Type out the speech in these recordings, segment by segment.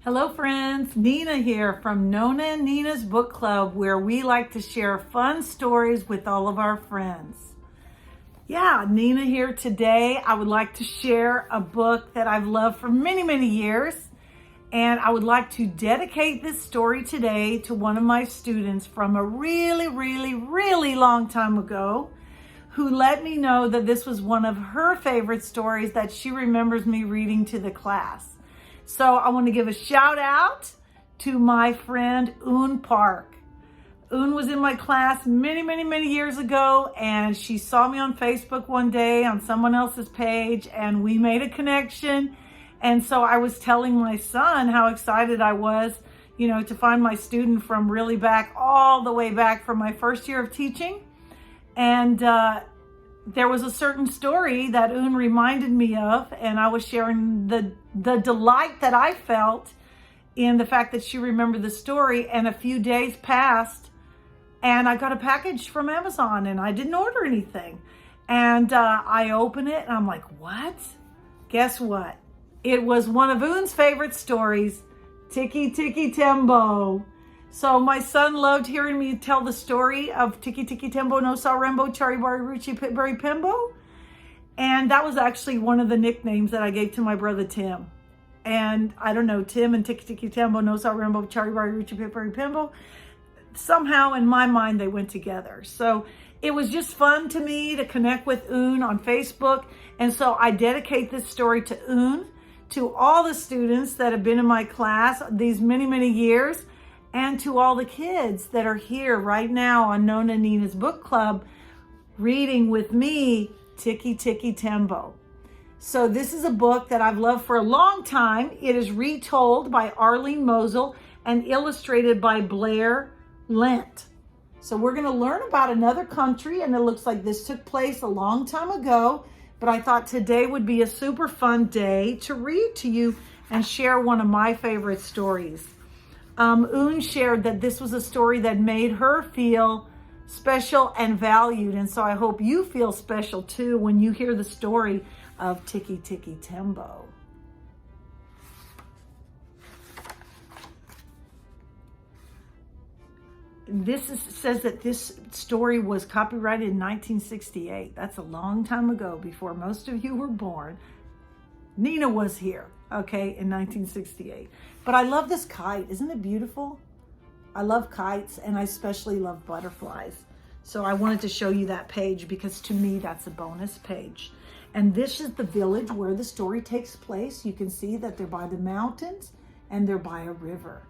Hello friends, Nina here from Nona and Nina's Book Club, where we like to share fun stories with all of our friends. Yeah, Nina here today. I would like to share a book that I've loved for many years, and I would like to dedicate this story today to one of my students from a really long time ago, who let me know that this was one of her favorite stories that she remembers me reading to the class. So I want to give a shout out to my friend Un Park. Un was in my class many years ago, and she saw me on Facebook one day on someone else's page, and we made a connection. And so I was telling my son how excited I was, to find my student from really back, all the way back from my first year of teaching. And there was a certain story that Un reminded me of, and I was sharing the delight that I felt in the fact that she remembered the story. And a few days passed, and I got a package from Amazon, and I didn't order anything. And I open it, and I'm like, what? Guess what? It was one of Un's favorite stories, Tikki Tikki Tembo. So my son loved hearing me tell the story of Tikki Tikki Tembo no sa rembo chari bari ruchi pitberry pembo. And that was actually one of the nicknames that I gave to my brother Tim. And I don't know, Tim and Tikki Tikki Tembo no sa rembo chari bari ruchi pitberry pembo, somehow in my mind they went together. So it was just fun to me to connect with Un on Facebook. And so I dedicate this story to Un, to all the students that have been in my class these many years, and to all the kids that are here right now on Nona and Nina's Book Club reading with me Tikki Tikki Tembo. So this is a book that I've loved for a long time. It is retold by Arlene Mosel and illustrated by Blair Lent. So we're going to learn about another country, and it looks like this took place a long time ago, but I thought today would be a super fun day to read to you and share one of my favorite stories. Un shared that this was a story that made her feel special and valued. And so I hope you feel special too when you hear the story of Tikki Tikki Tembo. Says that this story was copyrighted in 1968. That's a long time ago, before most of you were born. Nina was here, okay, in 1968. But I love this kite. Isn't it beautiful? I love kites, and I especially love butterflies. So I wanted to show you that page because to me, that's a bonus page. And this is the village where the story takes place. You can see that they're by the mountains and they're by a river.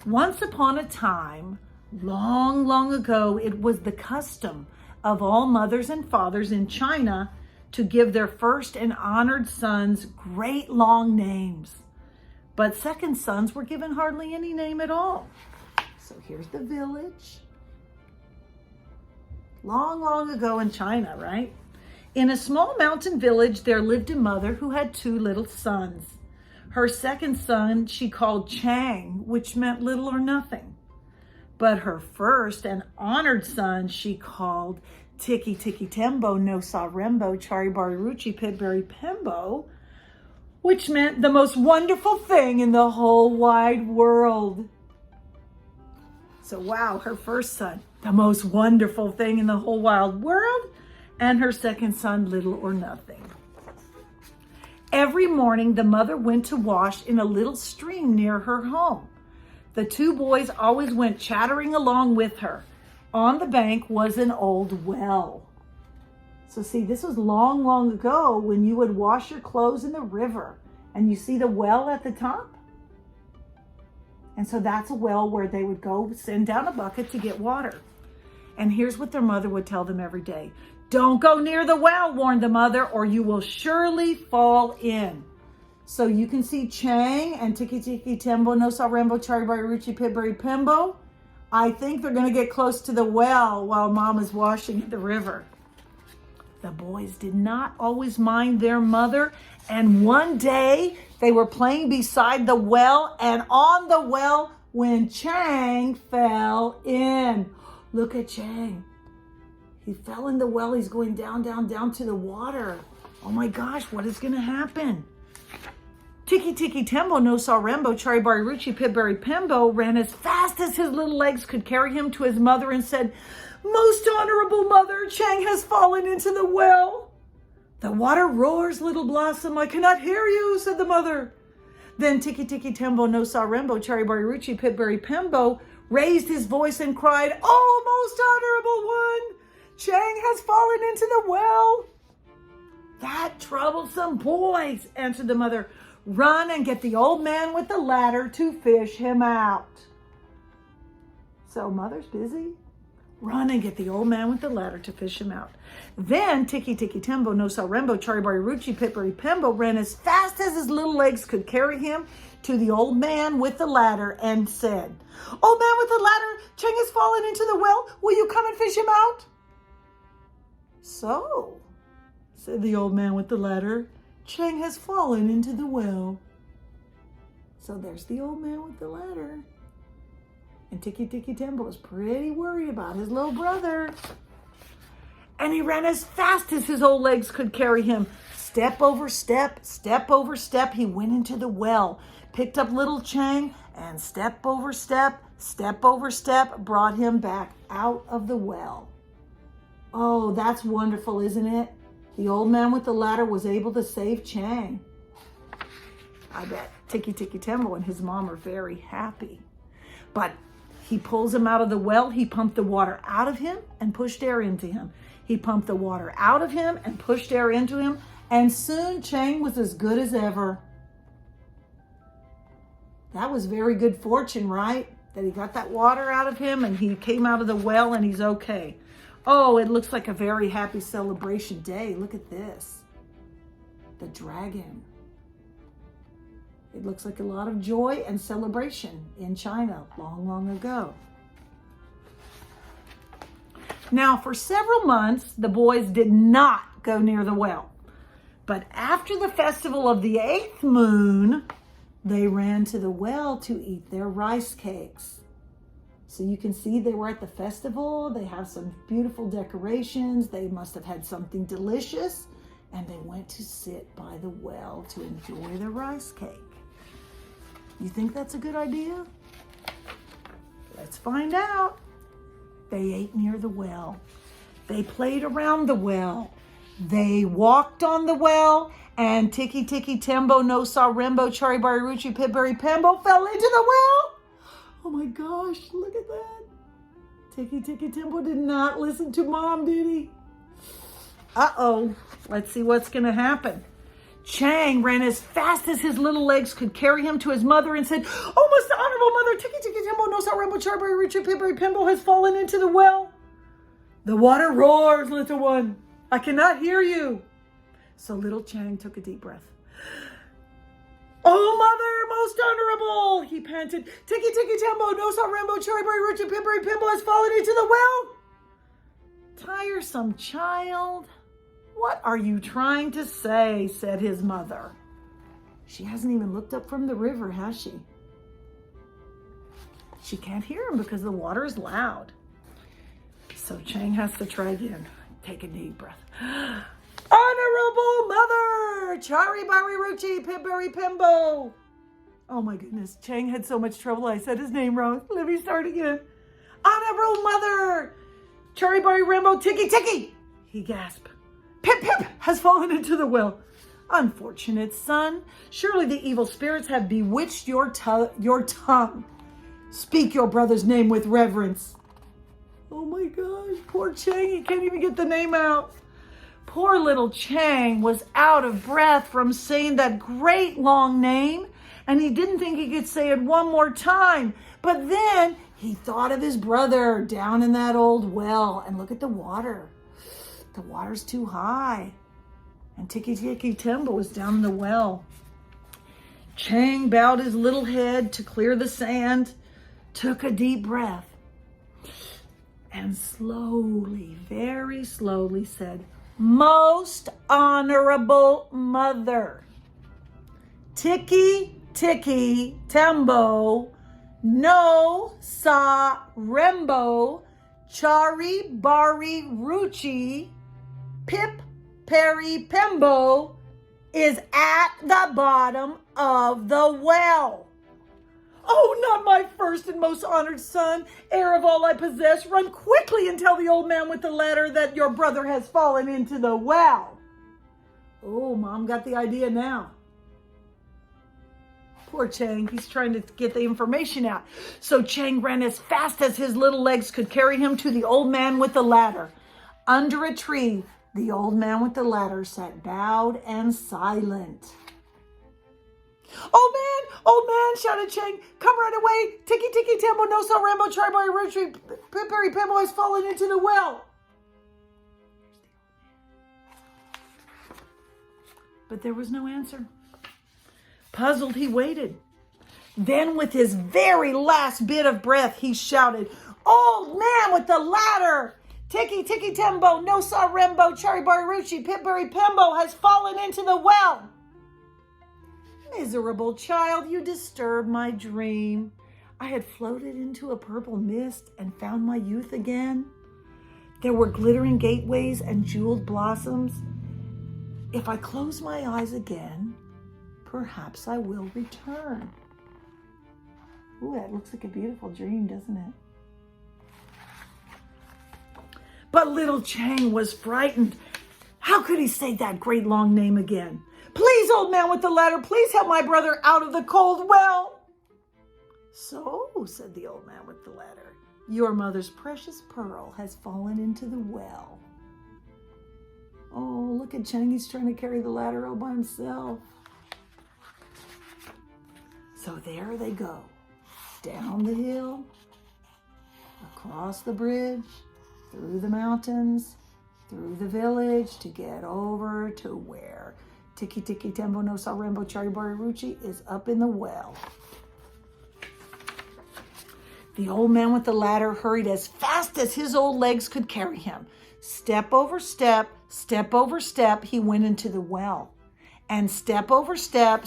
Once upon a time, long ago, it was the custom of all mothers and fathers in China to give their first and honored sons great long names. But second sons were given hardly any name at all. So here's the village. Long ago in China, right? In a small mountain village, there lived a mother who had two little sons. Her second son she called Chang, which meant little or nothing. But her first and honored son she called Tikki Tikki Tembo no sa rembo chari bari ruchi pitberry pembo, which meant the most wonderful thing in the whole wide world. So wow, her first son, the most wonderful thing in the whole wide world, and her second son, little or nothing. Every morning, the mother went to wash in a little stream near her home. The two boys always went chattering along with her. On the bank was an old well. So see, this was long ago when you would wash your clothes in the river, and you see the well at the top? And so that's a well where they would go send down a bucket to get water. And here's what their mother would tell them every day. Don't go near the well, warned the mother, or you will surely fall in. So you can see Chang and Tikki Tikki Tembo no sa rembo chari bari ruchi pitberry pembo. I think they're going to get close to the well while Mom is washing at the river. The boys did not always mind their mother, and one day they were playing beside the well, and on the well when Chang fell in. Look at Chang. He fell in the well. He's going down to the water. Oh my gosh, what is going to happen? Tikki Tikki Tembo no saw Rembo, Chari Bari Ruchi, Pip Berry Pembo ran as fast as his little legs could carry him to his mother and said, "Most honorable mother, Chang has fallen into the well." "The water roars, little blossom. I cannot hear you," said the mother. Then Tikki Tikki Tembo no saw Rembo, Chari Bari Ruchi, Pip Berry Pembo raised his voice and cried, "Oh, most honorable one, Chang has fallen into the well." "That troublesome boys," answered the mother. "Run and get the old man with the ladder to fish him out." So mother's busy. Run and get the old man with the ladder to fish him out. Then Tikki Tikki Tembo no saw Rembo, Chari Bari Ruchi, Pip Berry Pembo ran as fast as his little legs could carry him to the old man with the ladder and said, "Old man with the ladder, Chang has fallen into the well. Will you come and fish him out?" "So," said the old man with the ladder, "Chang has fallen into the well." So there's the old man with the ladder. And Tikki Tikki Tembo was pretty worried about his little brother. And he ran as fast as his old legs could carry him. Step over step, he went into the well, picked up little Chang, and step over step, brought him back out of the well. Oh, that's wonderful, isn't it? The old man with the ladder was able to save Chang. I bet Tikki Tikki Tembo and his mom are very happy. But he pulls him out of the well. He pumped the water out of him and pushed air into him. He pumped the water out of him and pushed air into him. And soon Chang was as good as ever. That was very good fortune, right? That he got that water out of him and he came out of the well and he's okay. Oh, it looks like a very happy celebration day. Look at this. The dragon. It looks like a lot of joy and celebration in China long, long ago. Now, for several months, the boys did not go near the well. But after the festival of the 8th moon, they ran to the well to eat their rice cakes. So you can see they were at the festival. They have some beautiful decorations. They must have had something delicious. And they went to sit by the well to enjoy the rice cake. You think that's a good idea? Let's find out. They ate near the well. They played around the well. They walked on the well. And Tikki Tikki Tembo no saw Rembo, Chari Bari Ruchi, Pip Berry Pembo fell into the well. Oh my gosh, look at that. Tikki Tikki Tembo did not listen to mom, did he? Uh-oh. Let's see what's going to happen. Chang ran as fast as his little legs could carry him to his mother and said, "Oh, most honorable mother, Tikki Tikki Tembo no saw Rembo, Chari Bari Ruchi, Pip Berry Pembo has fallen into the well." "The water roars, little one. I cannot hear you." So little Chang took a deep breath. "Oh, mother, most honorable," he panted. "Tikki Tikki Tembo no saw Rembo, Chari Bari Ruchi, Pip Berry Pembo has fallen into the well." "Tiresome child, what are you trying to say?" said his mother. She hasn't even looked up from the river, has she? She can't hear him because the water is loud. So Chang has to try again. Take a deep breath. "Honorable mother, Chari Bari Ruchi, Pip Berry Pembo." Oh my goodness, Chang had so much trouble I said his name wrong. Let me start again. "Honorable mother, Chari Bari Rembo, Tikki Tikki," he gasped. "Pip Pip has fallen into the well. Unfortunate son, surely the evil spirits have bewitched your tongue. Speak your brother's name with reverence." Oh my gosh, poor Chang, he can't even get the name out. Poor little Chang was out of breath from saying that great long name, and he didn't think he could say it one more time. But then he thought of his brother down in that old well, and look at the water. The water's too high. And Tikki Tikki Tembo was down in the well. Chang bowed his little head to clear the sand, took a deep breath, and slowly, very slowly said, "Most honorable mother, Tikki Tikki Tembo no saw Rembo, Chari Bari Ruchi, Pip Piperi Tembo is at the bottom of the well. Oh, not my first and most honored son, heir of all I possess, run quickly and tell the old man with the ladder that your brother has fallen into the well. Oh, Mom got the idea now. Poor Chang, he's trying to get the information out. So Chang ran as fast as his little legs could carry him to the old man with the ladder. Under a tree, the old man with the ladder sat bowed and silent. Old man, shouted Chang, come right away. Tikki Tikki Tembo, no so Rambo, Tri-Boy, Rotary, Piperi Tembo has fallen into the well. But there was no answer. Puzzled, he waited. Then with his very last bit of breath, he shouted, old man with the ladder, Tikki Tikki Tembo, no saw Rembo, Cherry Bar Ruchi, Piperi Tembo has fallen into the well. Miserable child, you disturbed my dream. I had floated into a purple mist and found my youth again. There were glittering gateways and jeweled blossoms. If I close my eyes again, perhaps I will return. Ooh, that looks like a beautiful dream, doesn't it? But little Chang was frightened. How could he say that great long name again? Please, old man with the ladder, please help my brother out of the cold well. So, said the old man with the ladder, your mother's precious pearl has fallen into the well. Oh, look at Chang, he's trying to carry the ladder all by himself. So there they go, down the hill, across the bridge, through the mountains, through the village to get over to where Tikki Tikki Tembo no Sa Rambo Chari Bari Ruchi is up in the well. The old man with the ladder hurried as fast as his old legs could carry him. Step over step, he went into the well. And step over step,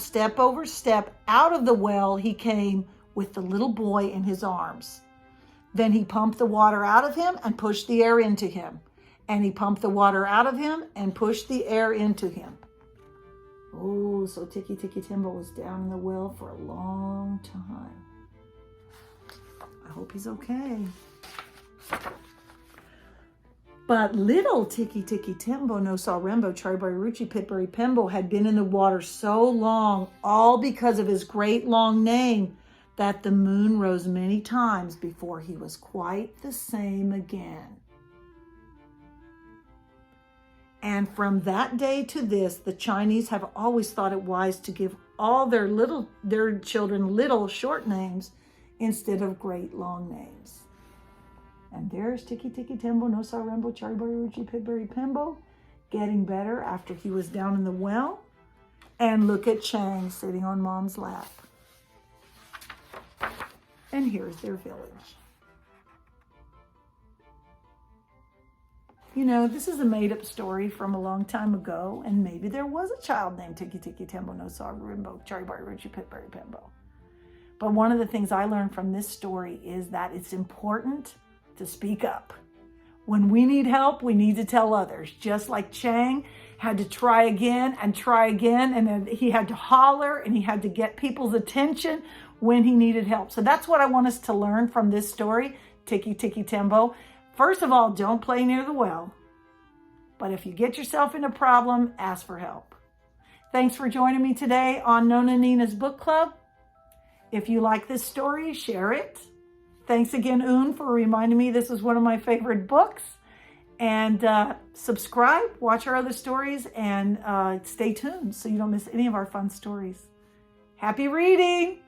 out of the well he came with the little boy in his arms. Then he pumped the water out of him and pushed the air into him. And he pumped the water out of him and pushed the air into him. Oh, so Tikki Tikki Tembo was down in the well for a long time. I hope he's okay. But little Tikki Tikki Tembo no Sa Rembo Chari Bari Ruchi Piperi Tembo had been in the water so long, all because of his great long name, that the moon rose many times before he was quite the same again. And from that day to this, the Chinese have always thought it wise to give all their children little short names instead of great long names. And there's Tikki Tikki Tembo no Sa Rembo Chari Bari Ruchi Piperi Tembo getting better after he was down in the well. And look at Chang sitting on Mom's lap. And here's their village. You know, this is a made-up story from a long time ago, and maybe there was a child named Tikki Tikki Tembo no Sa Rembo Chari Bari Ruchi Piperi Tembo. But one of the things I learned from this story is that it's important to speak up. When we need help, we need to tell others. Just like Chang had to try again, and then he had to holler, and he had to get people's attention when he needed help. So that's what I want us to learn from this story, Tikki Tikki Tembo. First of all, don't play near the well. But if you get yourself in a problem, ask for help. Thanks for joining me today on Nona Nina's Book Club. If you like this story, share it. Thanks again, Un, for reminding me this is one of my favorite books. And subscribe, watch our other stories, and stay tuned so you don't miss any of our fun stories. Happy reading!